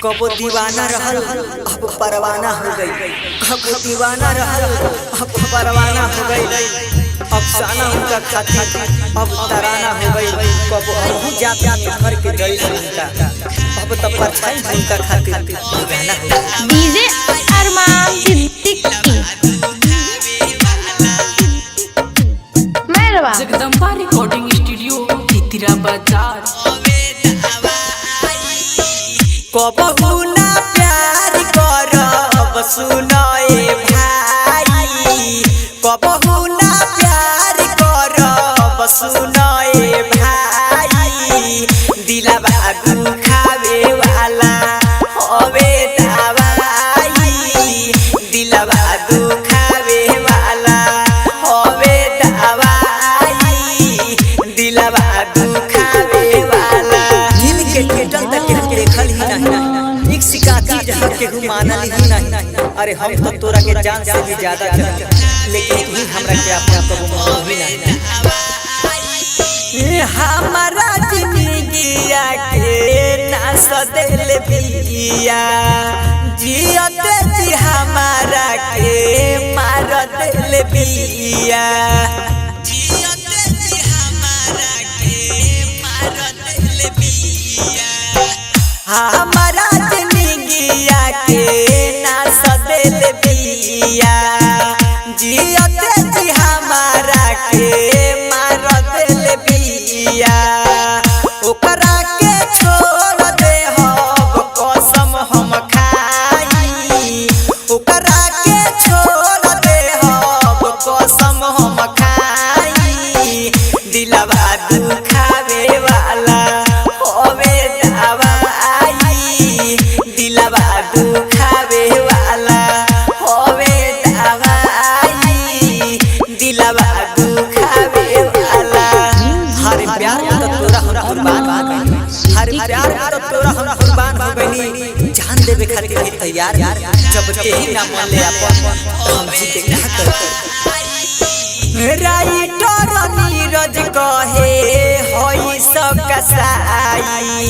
कबो दीवाना रहल अब परवाना हो गई, कबो दीवाना रहल अब परवाना हो गई। अफसाना उनका खातिर अब तराना हो गई। कबो अहू जाता घर के जई उनका, अब तो परछाई उनका खातिर दीवाना हो गई। डीजे अरमान सिद्दीकी मेहरबा जगदम्बा रिकॉर्डिंग स्टूडियो तितरा बाजार। कबहू ना प्यार करब सुनाए भाई, कबहू ना प्यार करब सुनाए भाई। दिलवा दुखावे वाला होवे दवाई, दिलवा दुखावे वाला होवे दवाई, दिलवा दुखावे वाला। दिल के टूटल तक देखल ही नहीं, एक शिकायती जहाँ के मानल ही नहीं। अरे हम तो तोरा के जान से भी ज्यादा जान, लेकिन तू हमरा के अपना कबो मान ही नहीं। हमारा जिंदगिया के नास दिल बिया, जियते जी हमारा के मार दिल बिया, जियते जी हमारा के मार दिल बिया। हमारा जिंदगिया के नास दिल बिया, जियते जी हमारा के मार दिल बिया। ओकरा के छोड़ दे हम कसम हम खाई, ओकरा के छोड़ दे हम कसम हम खाई। दिलवा दुखावे वाला होवे दवाई, दिलवा दुखावे वाला होवे दवाई, दिलवा दुखावे वाला। हर प्यार में तो तोरा हम कुर्बान हो गइनी, हर प्यार में तो तोरा हम कुर्बान हो गइनी। जान देवे खातिर भी तैयार, जब के ही ना मान ले अपन तो हम जी के क्या करते। राइटर नीरज कहे होई सब कसाई,